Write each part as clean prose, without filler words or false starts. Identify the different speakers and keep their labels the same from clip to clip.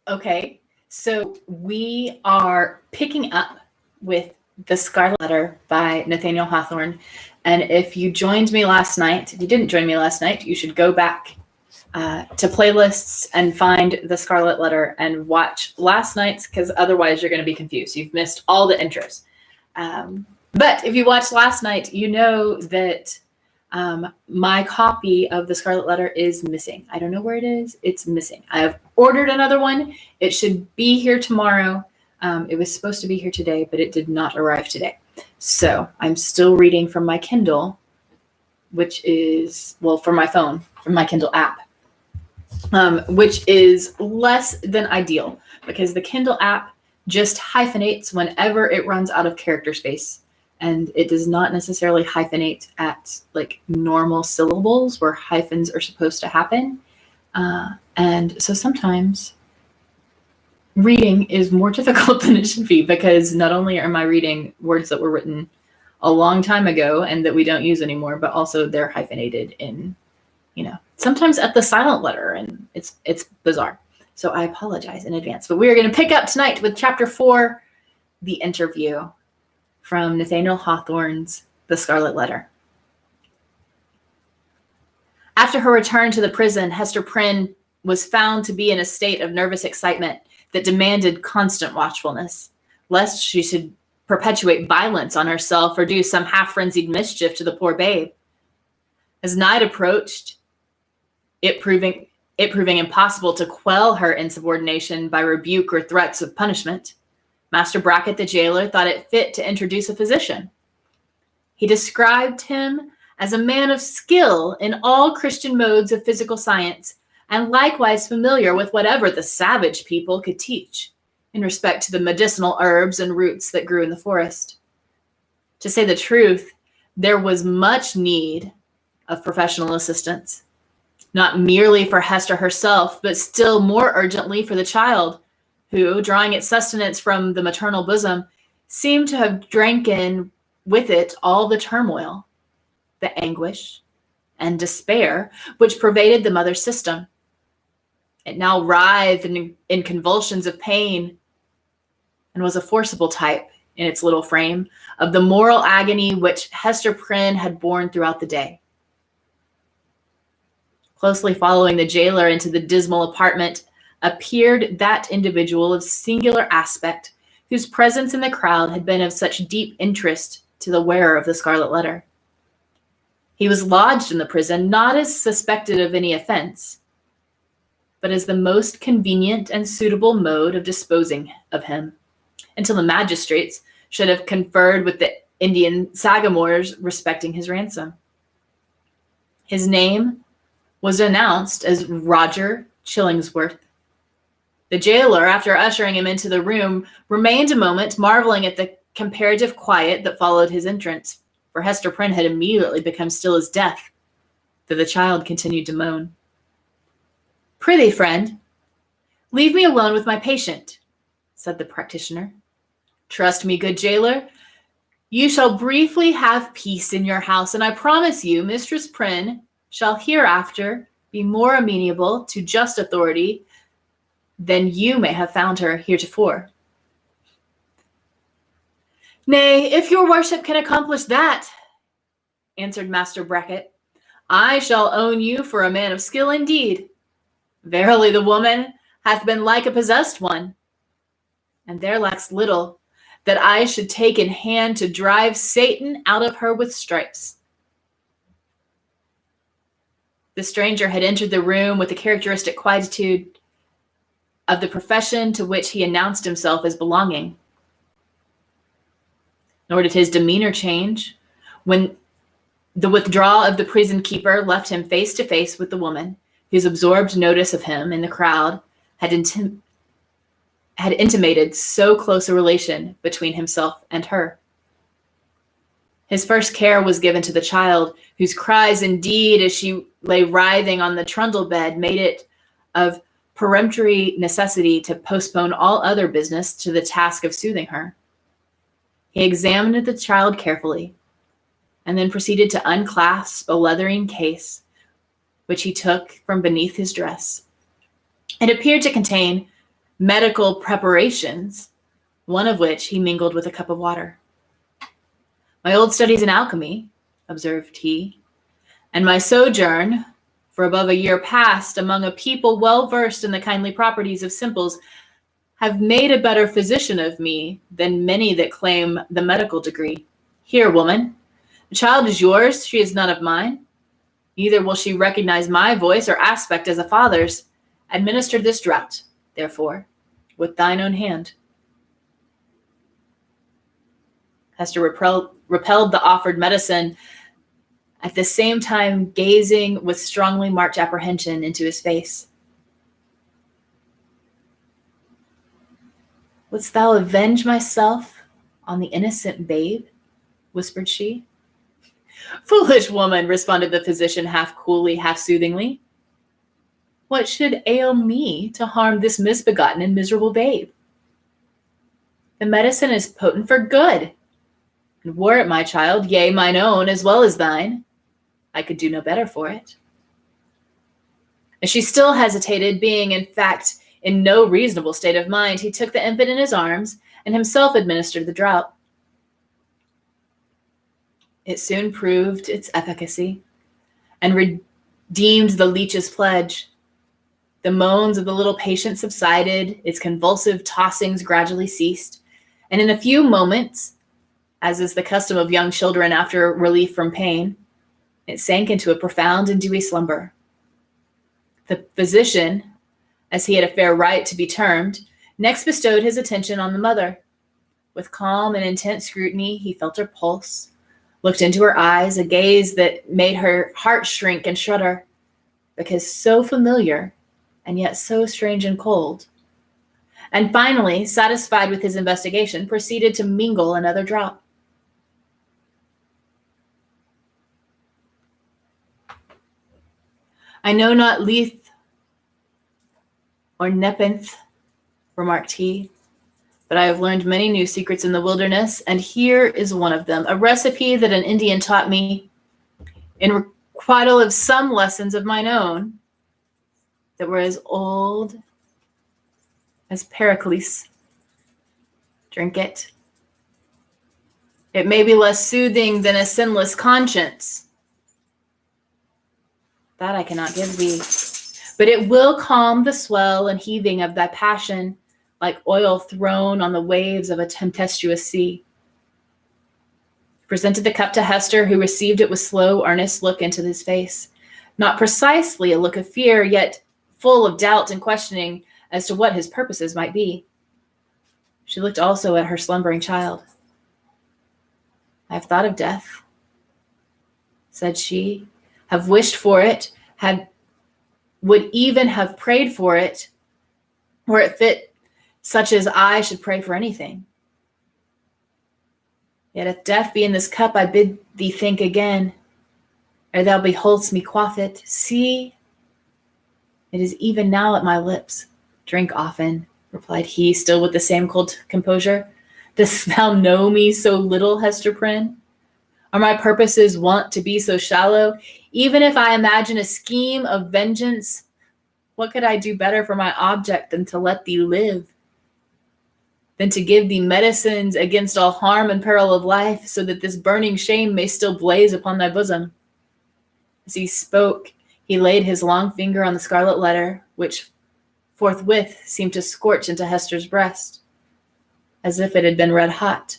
Speaker 1: Okay, so we are picking up with The Scarlet Letter by Nathaniel Hawthorne. And if you joined me last night, if you didn't join me last night, you should go back to playlists and find The Scarlet Letter and watch last night's, because otherwise you're going to be confused. You've missed all the intros. But if you watched last night, you know that my copy of The Scarlet Letter is missing. I don't know where it is. It's missing. I have ordered another one. It should be here tomorrow. It was supposed to be here today, but it did not arrive today. So I'm still reading from my Kindle, which is, well, from my phone, from my Kindle app, which is less than ideal because the Kindle app just hyphenates whenever it runs out of character space. And it does not necessarily hyphenate at like normal syllables where hyphens are supposed to happen. And so sometimes reading is more difficult than it should be because not only am I reading words that were written a long time ago and that we don't use anymore, but also they're hyphenated in, sometimes at the silent letter, and it's bizarre. So I apologize in advance. But we are going to pick up tonight with chapter 4, The Interview, from Nathaniel Hawthorne's The Scarlet Letter. After her return to the prison, Hester Prynne was found to be in a state of nervous excitement that demanded constant watchfulness, lest she should perpetuate violence on herself or do some half-frenzied mischief to the poor babe. As night approached, it proving impossible to quell her insubordination by rebuke or threats of punishment, Master Brackett, the jailer, thought it fit to introduce a physician. He described him as a man of skill in all Christian modes of physical science, and likewise familiar with whatever the savage people could teach in respect to the medicinal herbs and roots that grew in the forest. To say the truth, there was much need of professional assistance, not merely for Hester herself, but still more urgently for the child, who, drawing its sustenance from the maternal bosom, seemed to have drank in with it all the turmoil, the anguish, and despair which pervaded the mother's system. It now writhed in convulsions of pain and was a forcible type in its little frame of the moral agony which Hester Prynne had borne throughout the day. Closely following the jailer into the dismal apartment appeared that individual of singular aspect whose presence in the crowd had been of such deep interest to the wearer of the Scarlet Letter. He was lodged in the prison not as suspected of any offense, but as the most convenient and suitable mode of disposing of him, until the magistrates should have conferred with the Indian sagamores respecting his ransom. His name was announced as Roger Chillingsworth. The jailer, after ushering him into the room, remained a moment, marveling at the comparative quiet that followed his entrance, for Hester Prynne had immediately become still as death, though the child continued to moan. "Prithee, friend, leave me alone with my patient," said the practitioner. "Trust me, good jailer, you shall briefly have peace in your house, and I promise you, Mistress Prynne shall hereafter be more amenable to just authority than you may have found her heretofore." "Nay, if your worship can accomplish that," answered Master Brackett, "I shall own you for a man of skill indeed. Verily, the woman hath been like a possessed one, and there lacks little that I should take in hand to drive Satan out of her with stripes." The stranger had entered the room with the characteristic quietude of the profession to which he announced himself as belonging. Nor did his demeanor change when the withdrawal of the prison keeper left him face to face with the woman, whose absorbed notice of him in the crowd had intimated so close a relation between himself and her. His first care was given to the child, whose cries indeed, as she lay writhing on the trundle bed, made it of peremptory necessity to postpone all other business to the task of soothing her. He examined the child carefully, and then proceeded to unclasp a leathern case, which he took from beneath his dress. It appeared to contain medical preparations, one of which he mingled with a cup of water. "My old studies in alchemy," observed he, "and my sojourn for above a year past among a people well versed in the kindly properties of simples have made a better physician of me than many that claim the medical degree. Here, woman, the child is yours, she is none of mine. Neither will she recognize my voice or aspect as a father's. Administer this draught, therefore, with thine own hand." Hester repelled the offered medicine, at the same time gazing with strongly marked apprehension into his face. "Wouldst thou avenge myself on the innocent babe?" whispered she. "Foolish woman," responded the physician, half coolly, half soothingly. "What should ail me to harm this misbegotten and miserable babe? The medicine is potent for good, and were it my child, yea, mine own as well as thine, I could do no better for it." As she still hesitated, being in fact in no reasonable state of mind, he took the infant in his arms and himself administered the draught. It soon proved its efficacy and redeemed the leech's pledge. The moans of the little patient subsided, its convulsive tossings gradually ceased, and in a few moments, as is the custom of young children after relief from pain, it sank into a profound and dewy slumber. The physician, as he had a fair right to be termed, next bestowed his attention on the mother. With calm and intent scrutiny, he felt her pulse, looked into her eyes, a gaze that made her heart shrink and shudder, because so familiar and yet so strange and cold. And finally, satisfied with his investigation, proceeded to mingle another drop. "I know not Lethe or Nepenthe," remarked he, "but I have learned many new secrets in the wilderness, and here is one of them, a recipe that an Indian taught me in requital of some lessons of mine own that were as old as Pericles. Drink it. It may be less soothing than a sinless conscience. That I cannot give thee, but it will calm the swell and heaving of thy passion, like oil thrown on the waves of a tempestuous sea." He presented the cup to Hester, who received it with slow, earnest look into his face. Not precisely a look of fear, yet full of doubt and questioning as to what his purposes might be. She looked also at her slumbering child. "I have thought of death," said she, "have wished for it, would even have prayed for it, were it fit such as I should pray for anything. Yet if death be in this cup, I bid thee think again, ere thou beholdst me quaff it. See, it is even now at my lips. Drink often," replied he, still with the same cold composure. "Dost thou know me so little, Hester Prynne? Are my purposes wont to be so shallow? Even if I imagine a scheme of vengeance, what could I do better for my object than to let thee live? Than to give thee medicines against all harm and peril of life, so that this burning shame may still blaze upon thy bosom?" As he spoke, he laid his long finger on the scarlet letter, which forthwith seemed to scorch into Hester's breast, as if it had been red hot.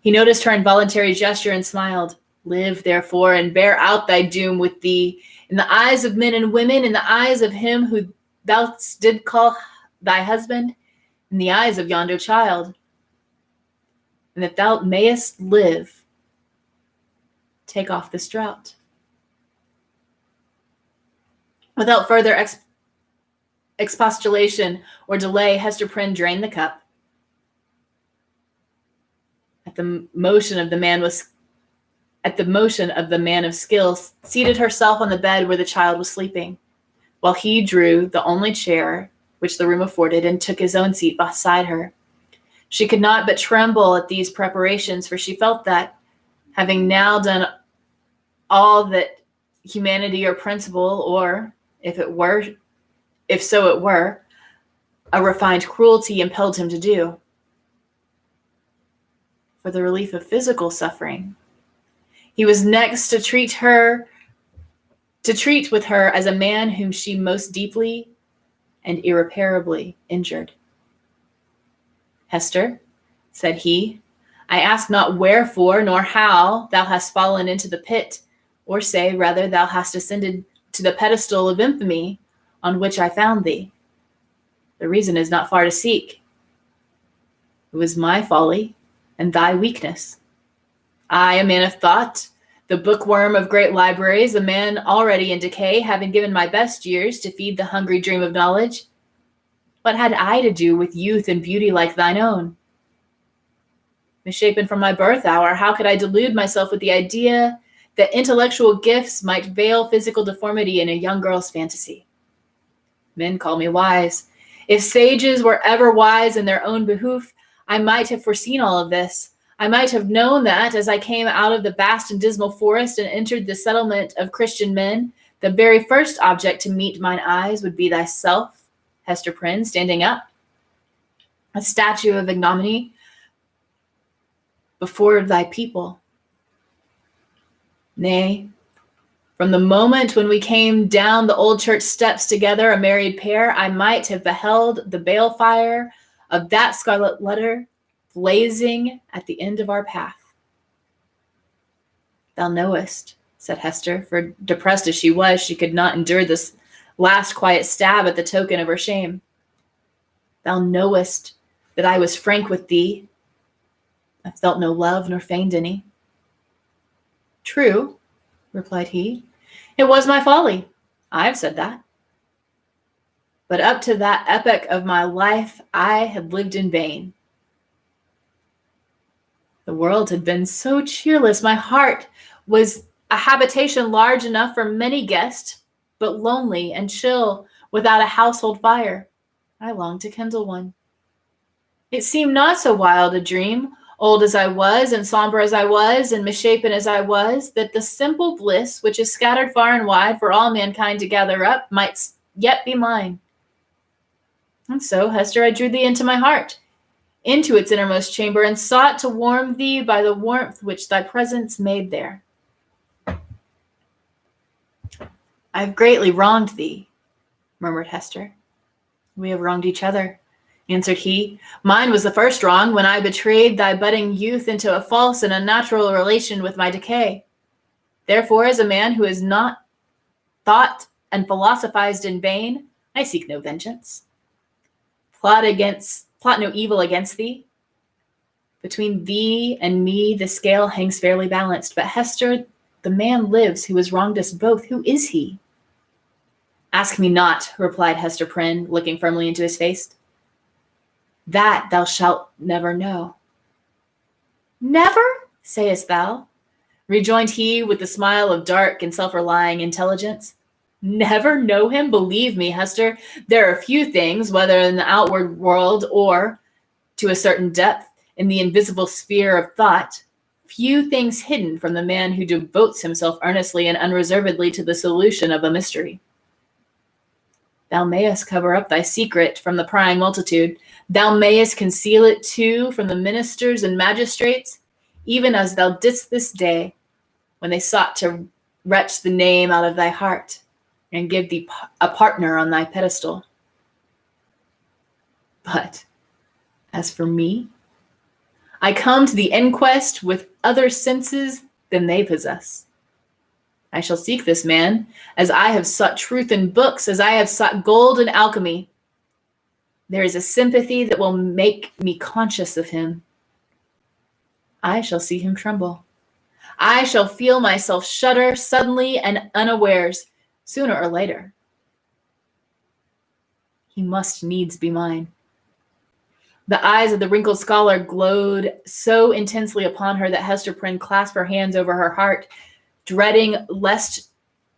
Speaker 1: He noticed her involuntary gesture and smiled. "Live, therefore, and bear out thy doom with thee, in the eyes of men and women, in the eyes of him who thou did call thy husband, in the eyes of yonder child. And that thou mayest live, take off this draught." Without further expostulation or delay, Hester Prynne drained the cup. At the motion of the man of skill, seated herself on the bed where the child was sleeping, while he drew the only chair which the room afforded and took his own seat beside her. She could not but tremble at these preparations, for she felt that, having now done all that humanity or principle, or if so it were, a refined cruelty impelled him to do. For the relief of physical suffering, he was next to treat with her as a man whom she most deeply and irreparably injured. Hester, said he, I ask not wherefore nor how thou hast fallen into the pit, or say rather thou hast ascended to the pedestal of infamy on which I found thee. The reason is not far to seek. It was my folly and thy weakness. I, a man of thought, the bookworm of great libraries, a man already in decay, having given my best years to feed the hungry dream of knowledge, what had I to do with youth and beauty like thine own? Misshapen from my birth hour, how could I delude myself with the idea that intellectual gifts might veil physical deformity in a young girl's fantasy? Men call me wise. If sages were ever wise in their own behoof, I might have foreseen all of this. I might have known that, as I came out of the vast and dismal forest and entered the settlement of Christian men, the very first object to meet mine eyes would be thyself, Hester Prynne, standing up, a statue of ignominy before thy people. Nay, from the moment when we came down the old church steps together, a married pair, I might have beheld the balefire of that scarlet letter blazing at the end of our path. Thou knowest, said Hester, for depressed as she was, she could not endure this last quiet stab at the token of her shame. Thou knowest that I was frank with thee. I felt no love nor feigned any. True, replied he. It was my folly. I have said that. But up to that epoch of my life, I had lived in vain. The world had been so cheerless. My heart was a habitation large enough for many guests, but lonely and chill, without a household fire. I longed to kindle one. It seemed not so wild a dream, old as I was, and somber as I was, and misshapen as I was, that the simple bliss which is scattered far and wide for all mankind to gather up might yet be mine. And so, Hester, I drew thee into my heart, into its innermost chamber, and sought to warm thee by the warmth which thy presence made there. I have greatly wronged thee, murmured Hester. We have wronged each other, answered he. Mine was the first wrong, when I betrayed thy budding youth into a false and unnatural relation with my decay. Therefore, as a man who has not thought and philosophized in vain, I seek no vengeance. Plot no evil against thee. Between thee and me, the scale hangs fairly balanced. But Hester, the man lives who has wronged us both. Who is he? Ask me not, replied Hester Prynne, looking firmly into his face. That thou shalt never know. Never, sayest thou? Rejoined he with the smile of dark and self-relying intelligence. Never know him? Believe me, Hester, there are few things, whether in the outward world or, to a certain depth, in the invisible sphere of thought, few things hidden from the man who devotes himself earnestly and unreservedly to the solution of a mystery. Thou mayest cover up thy secret from the prying multitude. Thou mayest conceal it too from the ministers and magistrates, even as thou didst this day, when they sought to wrench the name out of thy heart and give thee a partner on thy pedestal. But as for me, I come to the inquest with other senses than they possess. I shall seek this man, as I have sought truth in books, as I have sought gold in alchemy. There is a sympathy that will make me conscious of him. I shall see him tremble. I shall feel myself shudder suddenly and unawares, sooner or later. He must needs be mine. The eyes of the wrinkled scholar glowed so intensely upon her that Hester Prynne clasped her hands over her heart, dreading lest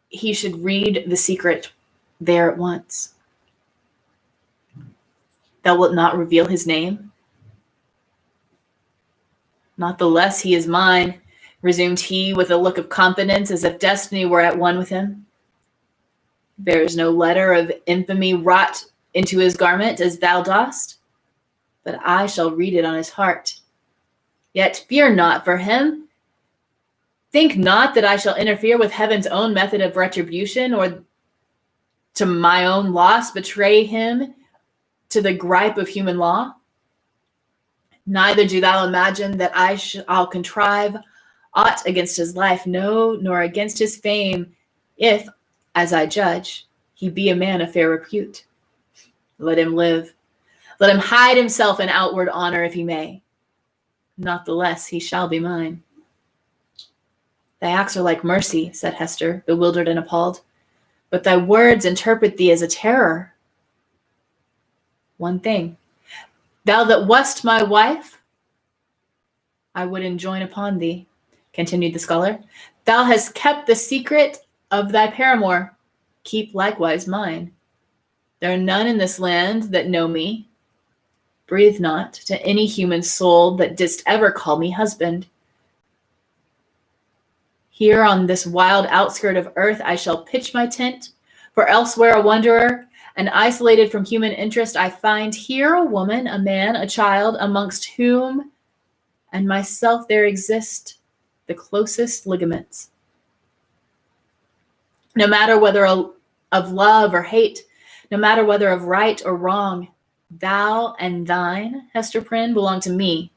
Speaker 1: he should read the secret there at once. Thou wilt not reveal his name? Not the less he is mine, resumed he with a look of confidence, as if destiny were at one with him. There is no letter of infamy wrought into his garment as thou dost, but I shall read it on his heart. Yet fear not for him. Think not that I shall interfere with heaven's own method of retribution, or to my own loss betray him to the gripe of human law. Neither do thou imagine that I'll contrive aught against his life, no, nor against his fame, if, as I judge, he be a man of fair repute. Let him live. Let him hide himself in outward honor if he may. Not the less he shall be mine. Thy acts are like mercy, said Hester, bewildered and appalled, but thy words interpret thee as a terror. One thing, thou that wast my wife, I would enjoin upon thee, continued the scholar. Thou hast kept the secret of thy paramour. Keep likewise mine. There are none in this land that know me. Breathe not to any human soul that didst ever call me husband. Here on this wild outskirt of earth I shall pitch my tent, for elsewhere a wanderer, and isolated from human interest, I find here a woman, a man, a child, amongst whom and myself there exist the closest ligaments. No matter whether of love or hate, no matter whether of right or wrong, thou and thine, Hester Prynne, belong to me.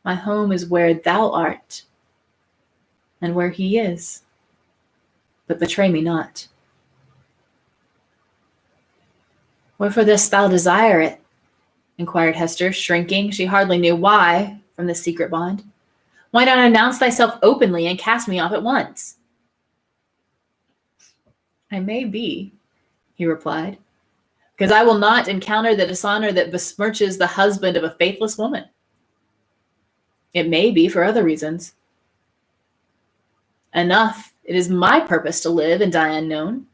Speaker 1: My home is where thou art, and where he is. But betray me not. Wherefore dost thou desire it? Inquired Hester, shrinking, she hardly knew why, from this secret bond. Why not announce thyself openly and cast me off at once? I may be, he replied, because I will not encounter the dishonor that besmirches the husband of a faithless woman. It may be for other reasons. Enough, it is my purpose to live and die unknown.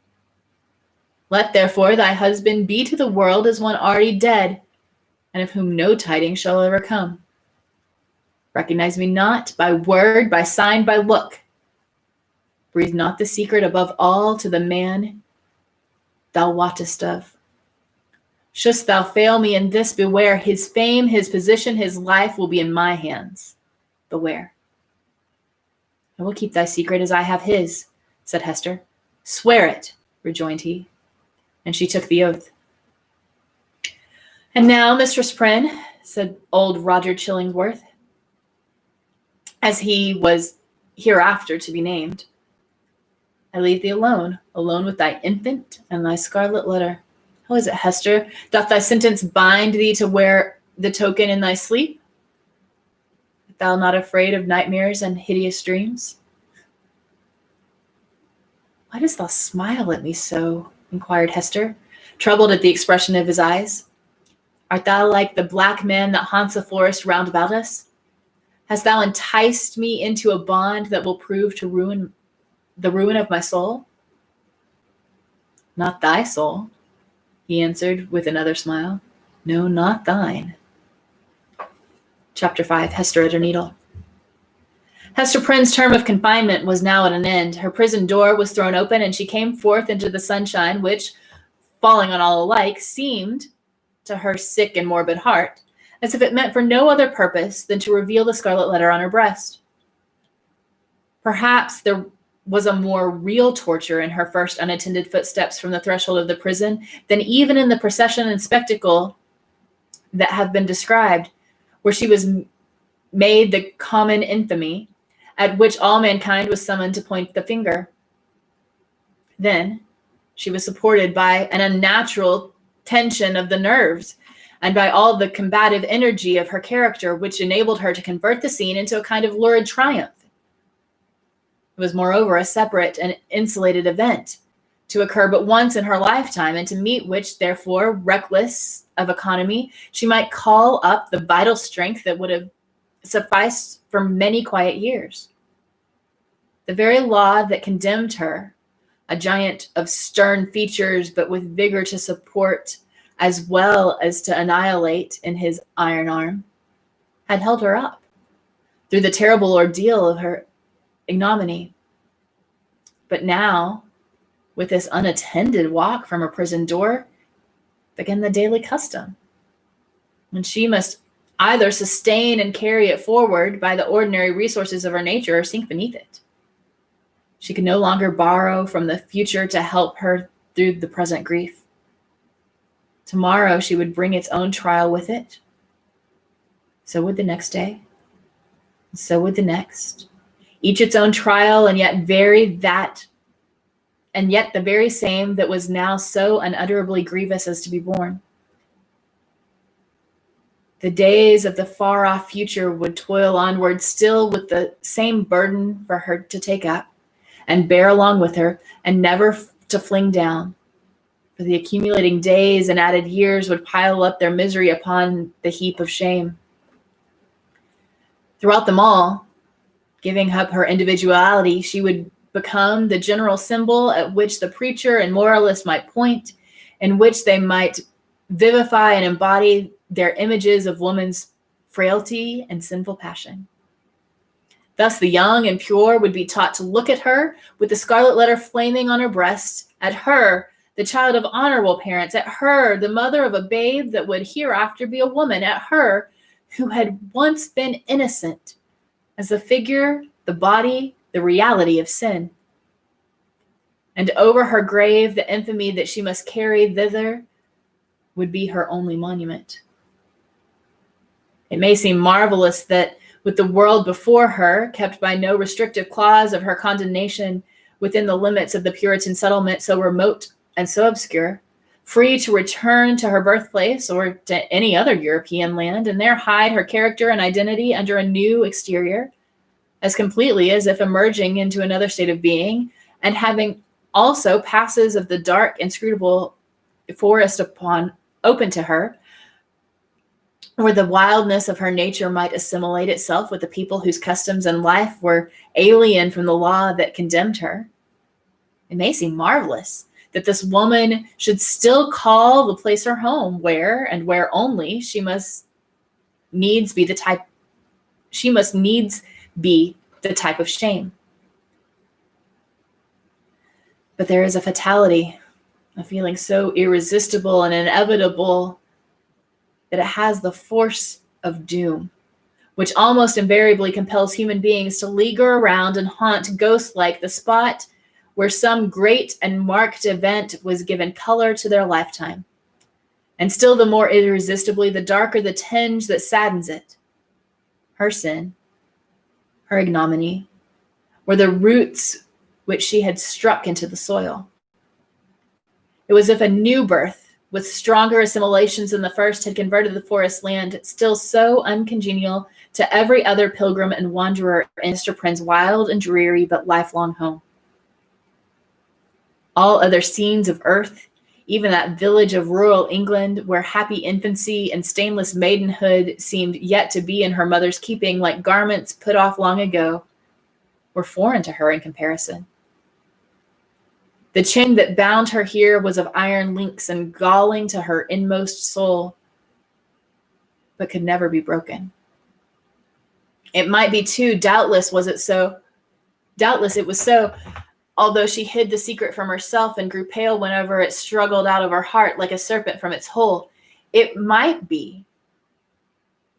Speaker 1: Let therefore thy husband be to the world as one already dead, and of whom no tidings shall ever come. Recognize me not by word, by sign, by look. Breathe not the secret above all to the man thou wottest of. Shouldst thou fail me in this, beware. His fame, his position, his life will be in my hands. Beware. I will keep thy secret as I have his, said Hester. Swear it, rejoined he, and she took the oath. And now, Mistress Prynne, said old Roger Chillingworth, as he was hereafter to be named, I leave thee alone with thy infant and thy scarlet letter. How is it, Hester? Doth thy sentence bind thee to wear the token in thy sleep? Art thou not afraid of nightmares and hideous dreams? Why dost thou smile at me so? Inquired Hester, troubled at the expression of his eyes. Art thou like the black man that haunts the forest round about us? Hast thou enticed me into a bond that will prove to the ruin of my soul? Not thy soul, he answered with another smile. No, not thine. Chapter 5, Hester at her needle. Hester Prynne's term of confinement was now at an end. Her prison door was thrown open, and she came forth into the sunshine, which, falling on all alike, seemed, to her sick and morbid heart, as if it meant for no other purpose than to reveal the scarlet letter on her breast. Perhaps there was a more real torture in her first unattended footsteps from the threshold of the prison than even in the procession and spectacle that have been described, where she was made the common infamy, at which all mankind was summoned to point the finger. Then she was supported by an unnatural tension of the nerves and by all the combative energy of her character, which enabled her to convert the scene into a kind of lurid triumph. It was, moreover, a separate and insulated event, to occur but once in her lifetime, and to meet which, therefore, reckless of economy, she might call up the vital strength that would have sufficed for many quiet years. The very law that condemned her, a giant of stern features, but with vigor to support as well as to annihilate in his iron arm, had held her up through the terrible ordeal of her ignominy. But now, with this unattended walk from her prison door, began the daily custom, and she must either sustain and carry it forward by the ordinary resources of her nature or sink beneath it. She could no longer borrow from the future to help her through the present grief. Tomorrow she would bring its own trial with it. So would the next day. So would the next. Each its own trial, and yet the very same that was now so unutterably grievous as to be borne. The days of the far-off future would toil onward, still with the same burden for her to take up and bear along with her, and never to fling down. For the accumulating days and added years would pile up their misery upon the heap of shame. Throughout them all, giving up her individuality, she would become the general symbol at which the preacher and moralist might point, in which they might vivify and embody their images of woman's frailty and sinful passion. Thus the young and pure would be taught to look at her with the scarlet letter flaming on her breast, at her, the child of honorable parents, at her, the mother of a babe that would hereafter be a woman, at her, who had once been innocent, as the figure, the body, the reality of sin. And over her grave, the infamy that she must carry thither would be her only monument. It may seem marvelous that with the world before her, kept by no restrictive clause of her condemnation within the limits of the Puritan settlement so remote and so obscure, free to return to her birthplace or to any other European land, and there hide her character and identity under a new exterior, as completely as if emerging into another state of being, and having also passes of the dark, inscrutable forest open to her, where the wildness of her nature might assimilate itself with the people whose customs and life were alien from the law that condemned her. It may seem marvelous that this woman should still call the place her home, where and where only she must needs be the type of shame. But there is a fatality, a feeling so irresistible and inevitable that it has the force of doom, which almost invariably compels human beings to linger around and haunt ghost-like the spot where some great and marked event was given color to their lifetime. And still the more irresistibly, the darker the tinge that saddens it. Her sin, her ignominy, were the roots which she had struck into the soil. It was as if a new birth, with stronger assimilations than the first, had converted the forest land, still so uncongenial to every other pilgrim and wanderer in Mr. Prynne's wild and dreary but lifelong home. All other scenes of earth, even that village of rural England where happy infancy and stainless maidenhood seemed yet to be in her mother's keeping, like garments put off long ago, were foreign to her in comparison. The chain that bound her here was of iron links and galling to her inmost soul, but could never be broken. It might be too, doubtless it was so, although she hid the secret from herself and grew pale whenever it struggled out of her heart like a serpent from its hole. It might be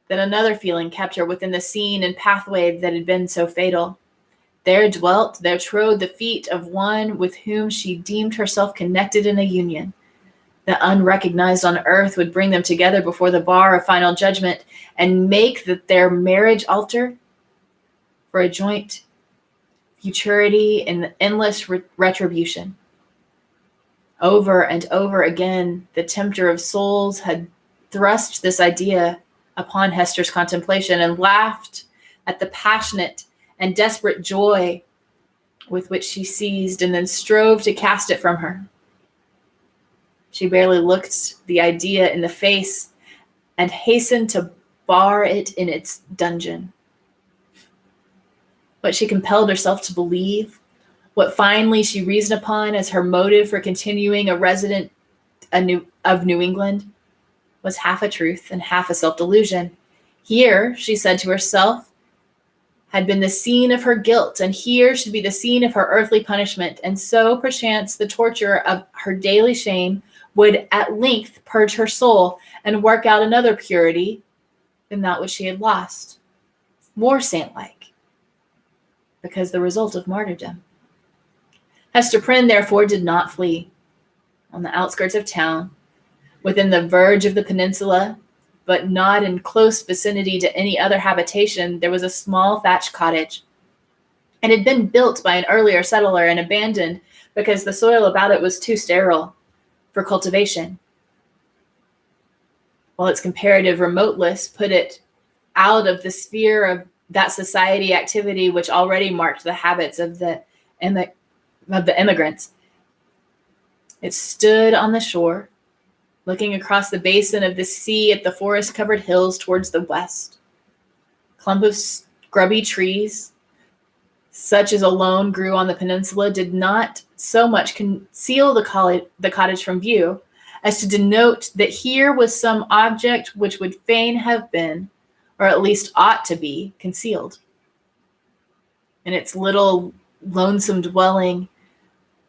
Speaker 1: that another feeling kept her within the scene and pathway that had been so fatal. There trode the feet of one with whom she deemed herself connected in a union. The unrecognized on earth would bring them together before the bar of final judgment and make their marriage altar for a joint futurity in endless retribution. Over and over again, the tempter of souls had thrust this idea upon Hester's contemplation and laughed at the passionate and desperate joy with which she seized and then strove to cast it from her. She barely looked the idea in the face and hastened to bar it in its dungeon. What she compelled herself to believe, what finally she reasoned upon as her motive for continuing a resident of New England, was half a truth and half a self-delusion. Here, she said to herself, had been the scene of her guilt, and here should be the scene of her earthly punishment, and so, perchance, the torture of her daily shame would at length purge her soul and work out another purity than that which she had lost, more saint-like, because the result of martyrdom. Hester Prynne, therefore, did not flee. On the outskirts of town, within the verge of the peninsula, but not in close vicinity to any other habitation, there was a small thatched cottage. It had been built by an earlier settler and abandoned because the soil about it was too sterile for cultivation, while its comparative remoteness put it out of the sphere of that society activity which already marked the habits of the immigrants. It stood on the shore, looking across the basin of the sea at the forest-covered hills towards the west. A clump of scrubby trees, such as alone grew on the peninsula, did not so much conceal the cottage from view as to denote that here was some object which would fain have been, or at least ought to be, concealed. In its little lonesome dwelling,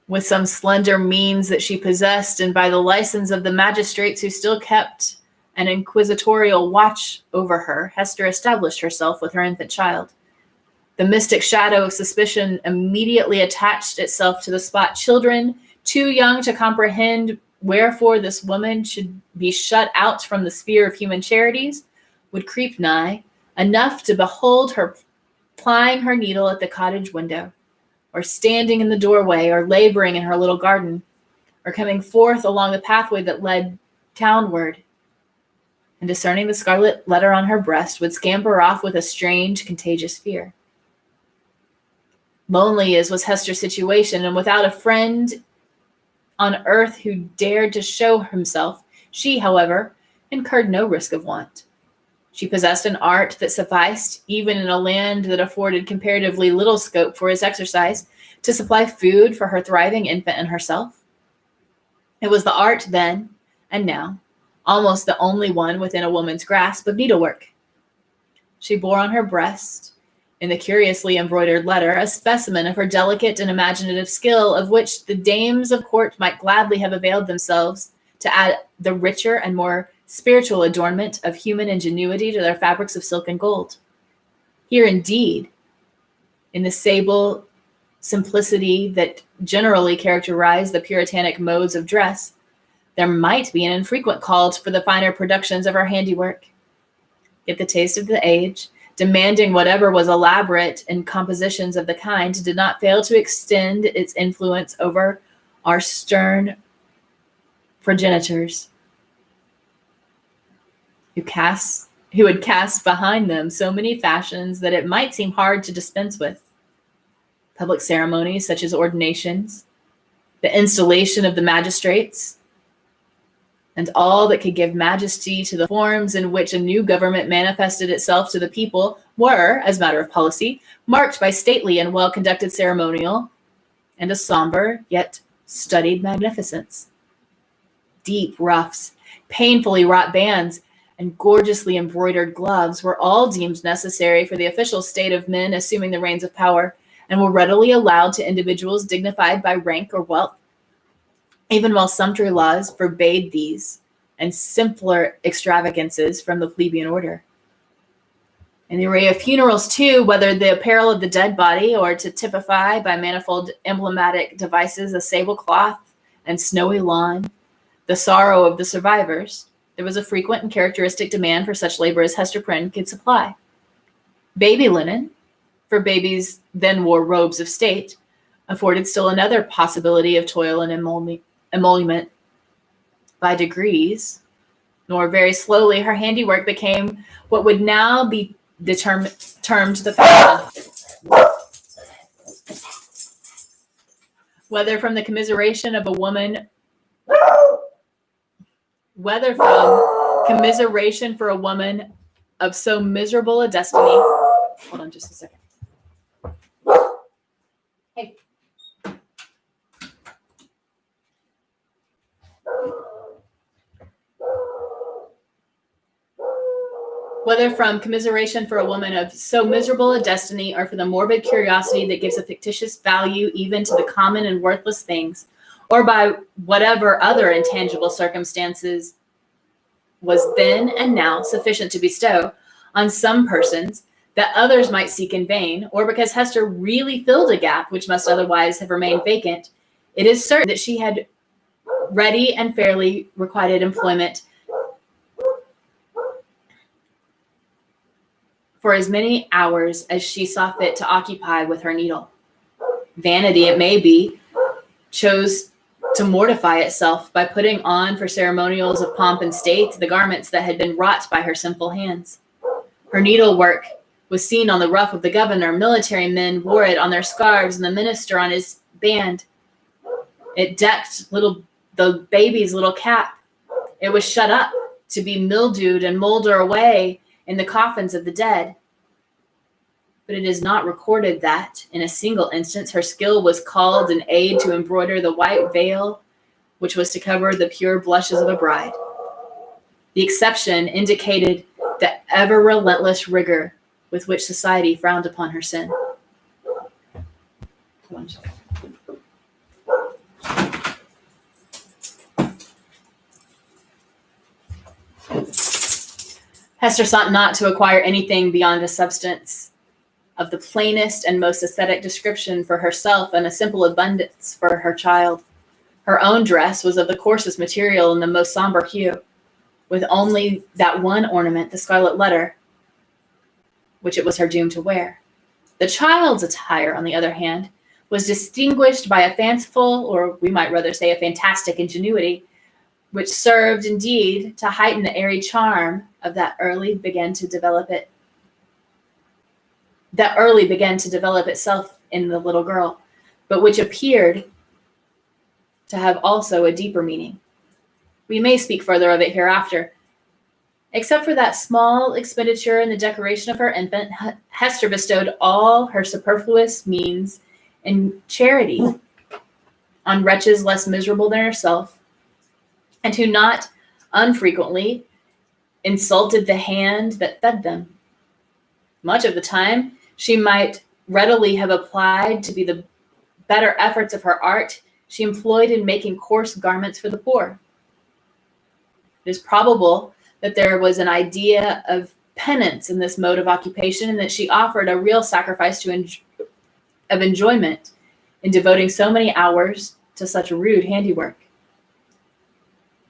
Speaker 1: with some slender means that she possessed, and by the license of the magistrates who still kept an inquisitorial watch over her, Hester established herself with her infant child. The mystic shadow of suspicion immediately attached itself to the spot. Children, too young to comprehend wherefore this woman should be shut out from the sphere of human charities, would creep nigh, enough to behold her plying her needle at the cottage window, or standing in the doorway, or laboring in her little garden, or coming forth along the pathway that led townward, and discerning the scarlet letter on her breast, would scamper off with a strange, contagious fear. Lonely as was Hester's situation, and without a friend on earth who dared to show himself, she, however, incurred no risk of want. She possessed an art that sufficed, even in a land that afforded comparatively little scope for its exercise, to supply food for her thriving infant and herself. It was the art then, and now, almost the only one within a woman's grasp, of needlework. She bore on her breast, in the curiously embroidered letter, a specimen of her delicate and imaginative skill, of which the dames of court might gladly have availed themselves to add the richer and more spiritual adornment of human ingenuity to their fabrics of silk and gold. Here, indeed, in the sable simplicity that generally characterized the puritanic modes of dress, there might be an infrequent call for the finer productions of her handiwork. Yet the taste of the age, demanding whatever was elaborate in compositions of the kind, did not fail to extend its influence over our stern progenitors, who had cast behind them so many fashions that it might seem hard to dispense with. Public ceremonies such as ordinations, the installation of the magistrates, and all that could give majesty to the forms in which a new government manifested itself to the people were, as matter of policy, marked by stately and well-conducted ceremonial and a somber yet studied magnificence. Deep ruffs, painfully wrought bands, and gorgeously embroidered gloves were all deemed necessary for the official state of men assuming the reins of power, and were readily allowed to individuals dignified by rank or wealth, even while sumptuary laws forbade these and simpler extravagances from the plebeian order. In the array of funerals, too, whether the apparel of the dead body, or to typify by manifold emblematic devices a sable cloth and snowy lawn the sorrow of the survivors, there was a frequent and characteristic demand for such labor as Hester Prynne could supply. Baby linen, for babies then wore robes of state, afforded still another possibility of toil and emolument. By degrees, nor very slowly, her handiwork became what would now be termed the fashion. Whether from commiseration for a woman of so miserable a destiny. Hold on just a second. Hey. Whether from commiseration for a woman of so miserable a destiny, or for the morbid curiosity that gives a fictitious value even to the common and worthless things, or by whatever other intangible circumstances was then and now sufficient to bestow on some persons that others might seek in vain, or because Hester really filled a gap which must otherwise have remained vacant, it is certain that she had ready and fairly requited employment for as many hours as she saw fit to occupy with her needle. Vanity, it may be, chose to mortify itself by putting on for ceremonials of pomp and state the garments that had been wrought by her sinful hands. Her needlework was seen on the ruff of the governor. Military men wore it on their scarves, and the minister on his band. It decked the baby's little cap. It was shut up to be mildewed and molder away in the coffins of the dead. But it is not recorded that, in a single instance, her skill was called in aid to embroider the white veil which was to cover the pure blushes of a bride. The exception indicated the ever relentless rigor with which society frowned upon her sin. Hester sought not to acquire anything beyond a substance of the plainest and most aesthetic description for herself and a simple abundance for her child. Her own dress was of the coarsest material and the most somber hue, with only that one ornament, the scarlet letter, which it was her doom to wear. The child's attire, on the other hand, was distinguished by a fanciful, or we might rather say a fantastic ingenuity, which served indeed to heighten the airy charm of that early began to develop itself in the little girl, but which appeared to have also a deeper meaning. We may speak further of it hereafter. Except for that small expenditure in the decoration of her infant, Hester bestowed all her superfluous means in charity on wretches less miserable than herself, and who not unfrequently insulted the hand that fed them. Much of the time she might readily have applied to be the better efforts of her art she employed in making coarse garments for the poor. It is probable that there was an idea of penance in this mode of occupation, and that she offered a real sacrifice of enjoyment in devoting so many hours to such rude handiwork.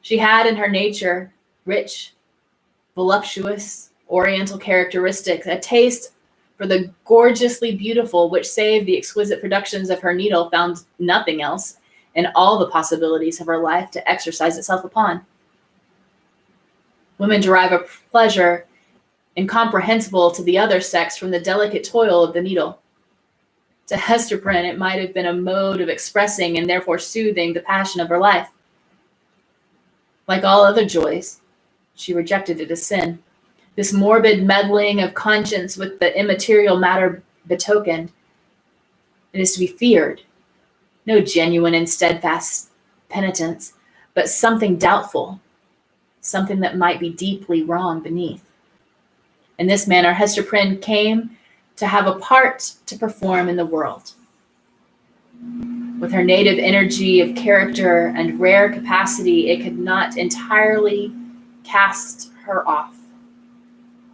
Speaker 1: She had in her nature rich, voluptuous, oriental characteristics, a taste for the gorgeously beautiful, which, save the exquisite productions of her needle, found nothing else in all the possibilities of her life to exercise itself upon. Women derive a pleasure incomprehensible to the other sex from the delicate toil of the needle. To Hester Prynne, it might have been a mode of expressing and therefore soothing the passion of her life. Like all other joys, she rejected it as sin. This morbid meddling of conscience with the immaterial matter betokened. It is to be feared. No genuine and steadfast penitence, but something doubtful, something that might be deeply wrong beneath. In this manner, Hester Prynne came to have a part to perform in the world. With her native energy of character and rare capacity, it could not entirely cast her off,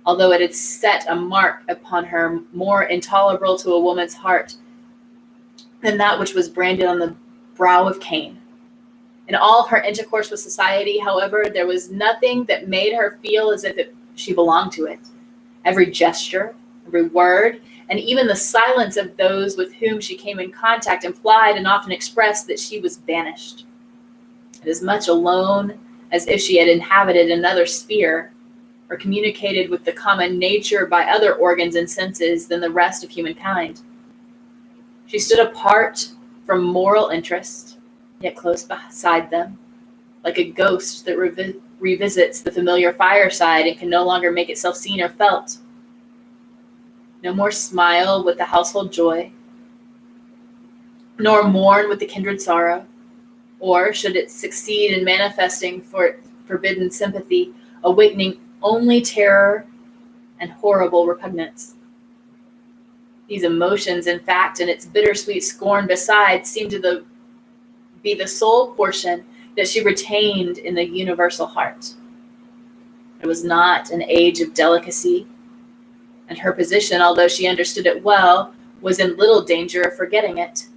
Speaker 1: although it had set a mark upon her more intolerable to a woman's heart than that which was branded on the brow of Cain. In all her intercourse with society, however, there was nothing that made her feel as if she belonged to it. Every gesture, every word, and even the silence of those with whom she came in contact implied and often expressed that she was banished, and as much alone as if she had inhabited another sphere or communicated with the common nature by other organs and senses than the rest of humankind. She stood apart from moral interest, yet close beside them, like a ghost that revisits the familiar fireside and can no longer make itself seen or felt. No more smile with the household joy, nor mourn with the kindred sorrow, or, should it succeed in manifesting forbidden sympathy, awakening only terror and horrible repugnance. These emotions, in fact, and its bittersweet scorn besides, seemed to be the sole portion that she retained in the universal heart. It was not an age of delicacy, and her position, although she understood it well, was in little danger of forgetting it.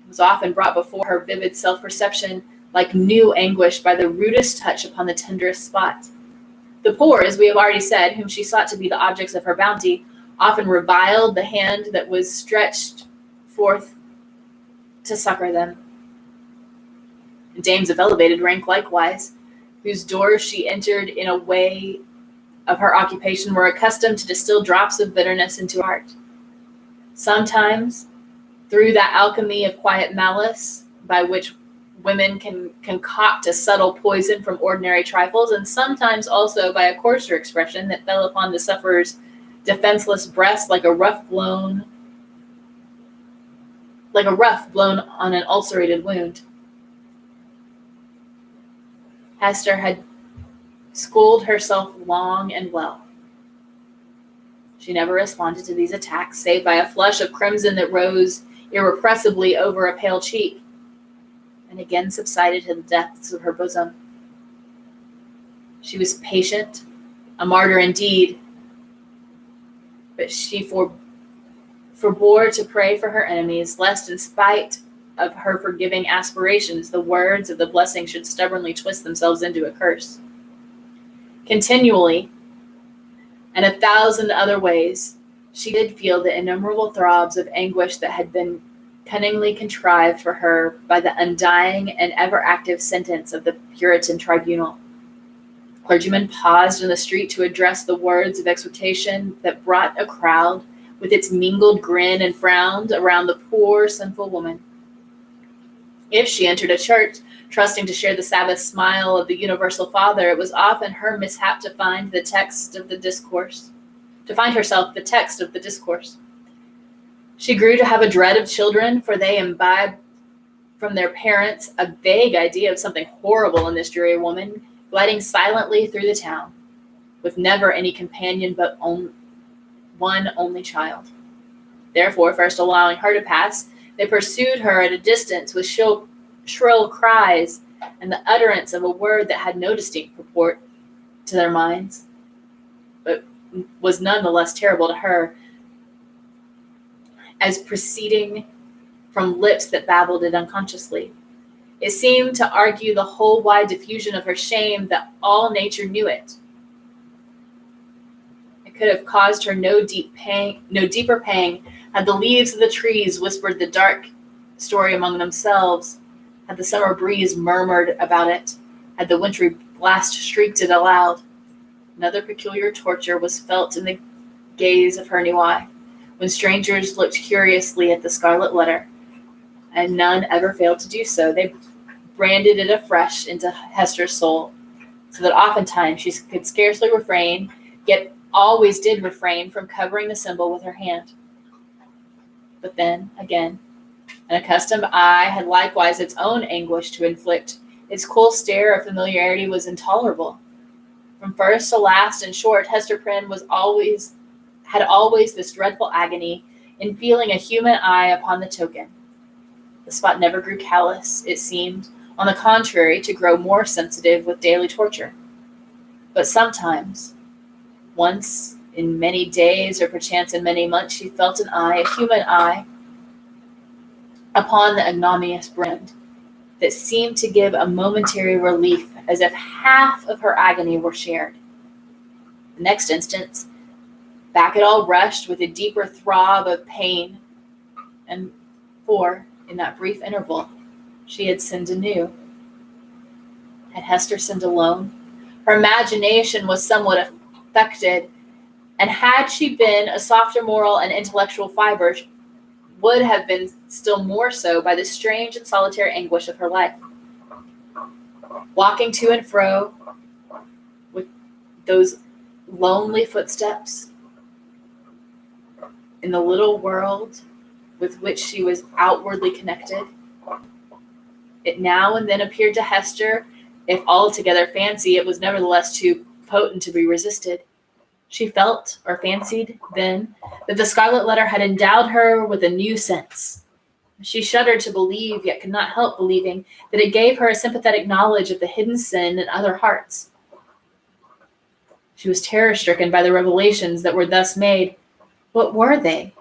Speaker 1: It was often brought before her vivid self-perception like new anguish by the rudest touch upon the tenderest spot. The poor, as we have already said, whom she sought to be the objects of her bounty, often reviled the hand that was stretched forth to succor them. Dames of elevated rank likewise, whose doors she entered in a way of her occupation, were accustomed to distill drops of bitterness into art. Sometimes, through that alchemy of quiet malice by which women can concoct a subtle poison from ordinary trifles, and sometimes also by a coarser expression that fell upon the sufferer's defenseless breast like a rough blown on an ulcerated wound. Hester had schooled herself long and well. She never responded to these attacks, save by a flush of crimson that rose irrepressibly over a pale cheek, and again subsided to the depths of her bosom. She was patient, a martyr indeed, but she forbore to pray for her enemies, lest in spite of her forgiving aspirations, the words of the blessing should stubbornly twist themselves into a curse. Continually, and 1,000 other ways, she did feel the innumerable throbs of anguish that had been cunningly contrived for her by the undying and ever-active sentence of the Puritan tribunal. Clergymen paused in the street to address the words of exhortation that brought a crowd with its mingled grin and frown around the poor, sinful woman. If she entered a church, trusting to share the Sabbath smile of the universal Father, it was often her mishap to find herself the text of the discourse. She grew to have a dread of children, for they imbibed from their parents a vague idea of something horrible in this dreary woman, gliding silently through the town, with never any companion but one only child. Therefore, first allowing her to pass, they pursued her at a distance with shrill cries and the utterance of a word that had no distinct purport to their minds, but was none the less terrible to her, as proceeding from lips that babbled it unconsciously. It seemed to argue the whole wide diffusion of her shame, that all nature knew it. It could have caused her no deeper pang, had the leaves of the trees whispered the dark story among themselves, had the summer breeze murmured about it, had the wintry blast shrieked it aloud. Another peculiar torture was felt in the gaze of her new eye, when strangers looked curiously at the scarlet letter, and none ever failed to do so. They branded it afresh into Hester's soul, so that oftentimes she could scarcely refrain, yet always did refrain from covering the symbol with her hand. But then, again, an accustomed eye had likewise its own anguish to inflict. Its cool stare of familiarity was intolerable. From first to last, in short, Hester Prynne had always this dreadful agony in feeling a human eye upon the token. The spot never grew callous, it seemed, on the contrary, to grow more sensitive with daily torture. But sometimes, once in many days, or perchance in many months, she felt an eye, a human eye, upon the ignominious brand, that seemed to give a momentary relief, as if half of her agony were shared. The next instant, back it all rushed with a deeper throb of pain, and for, in that brief interval, she had sinned anew. Had Hester sinned alone? Her imagination was somewhat affected, and had she been a softer moral and intellectual fiber, would have been still more so by the strange and solitary anguish of her life. Walking to and fro with those lonely footsteps in the little world with which she was outwardly connected, it now and then appeared to Hester, if altogether fancy, it was nevertheless too potent to be resisted. She felt, or fancied then, that the scarlet letter had endowed her with a new sense, She shuddered to believe, yet could not help believing, that it gave her a sympathetic knowledge of the hidden sin in other hearts. She was terror-stricken by the revelations that were thus made. What were they?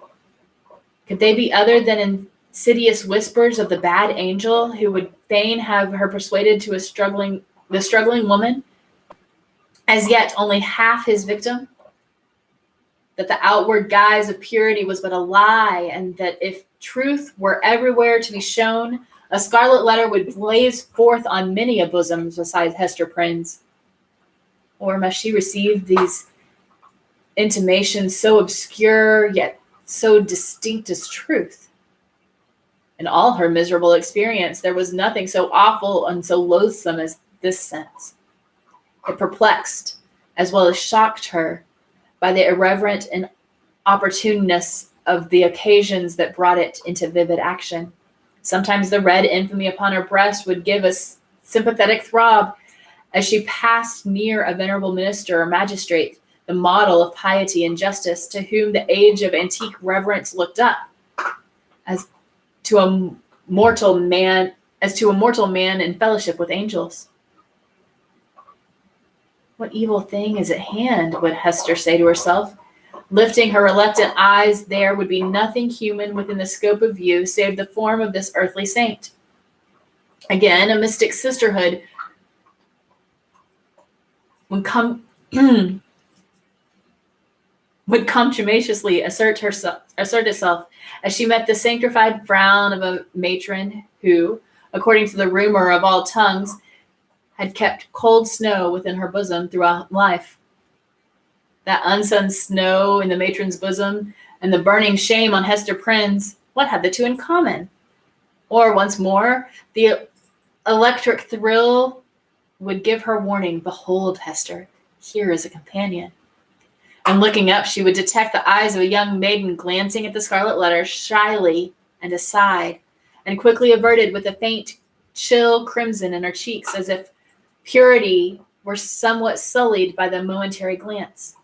Speaker 1: Could they be other than insidious whispers of the bad angel who would fain have her persuaded to the struggling woman, as yet only half his victim? That the outward guise of purity was but a lie, and that if truth were everywhere to be shown, a scarlet letter would blaze forth on many a bosom besides Hester Prynne's. Or must she receive these intimations so obscure yet so distinct as truth? In all her miserable experience, there was nothing so awful and so loathsome as this sense. It perplexed as well as shocked her by the irreverent and opportuneness of the occasions that brought it into vivid action. Sometimes the red infamy upon her breast would give a sympathetic throb as she passed near a venerable minister or magistrate, the model of piety and justice, to whom the age of antique reverence looked up, as to a mortal man in fellowship with angels. What evil thing is at hand, would Hester say to herself? Lifting her reluctant eyes, there would be nothing human within the scope of view save the form of this earthly saint. Again, a mystic sisterhood would contumaciously assert itself as she met the sanctified frown of a matron who, according to the rumor of all tongues, had kept cold snow within her bosom throughout life. That unsunned snow in the matron's bosom and the burning shame on Hester Prynne's, what had the two in common? Or, once more, the electric thrill would give her warning, behold, Hester, here is a companion. And looking up, she would detect the eyes of a young maiden glancing at the scarlet letter shyly and aside, and quickly averted with a faint, chill crimson in her cheeks, as if purity were somewhat sullied by the momentary glance.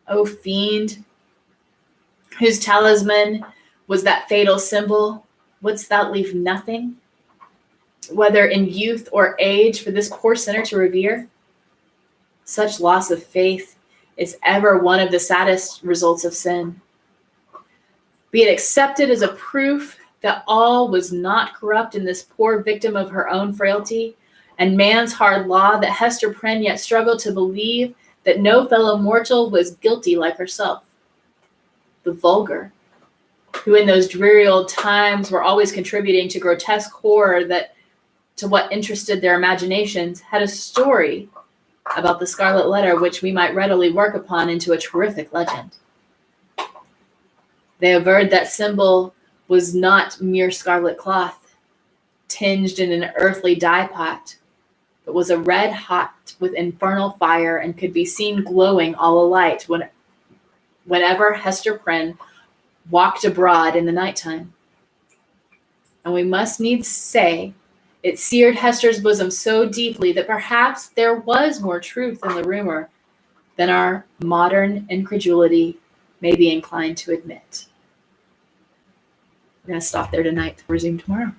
Speaker 1: O fiend, whose talisman was that fatal symbol, wouldst thou leave nothing, whether in youth or age, for this poor sinner to revere? Such loss of faith is ever one of the saddest results of sin. Be it accepted as a proof that all was not corrupt in this poor victim of her own frailty and man's hard law, that Hester Prynne yet struggled to believe that no fellow mortal was guilty like herself. The vulgar, who in those dreary old times were always contributing to grotesque horror to what interested their imaginations, had a story about the scarlet letter which we might readily work upon into a terrific legend. They averred that symbol was not mere scarlet cloth, tinged in an earthly dye pot, but was a red hot with infernal fire, and could be seen glowing all alight whenever Hester Prynne walked abroad in the nighttime. And we must needs say, it seared Hester's bosom so deeply that perhaps there was more truth in the rumor than our modern incredulity may be inclined to admit. We're going to stop there tonight. Resume tomorrow.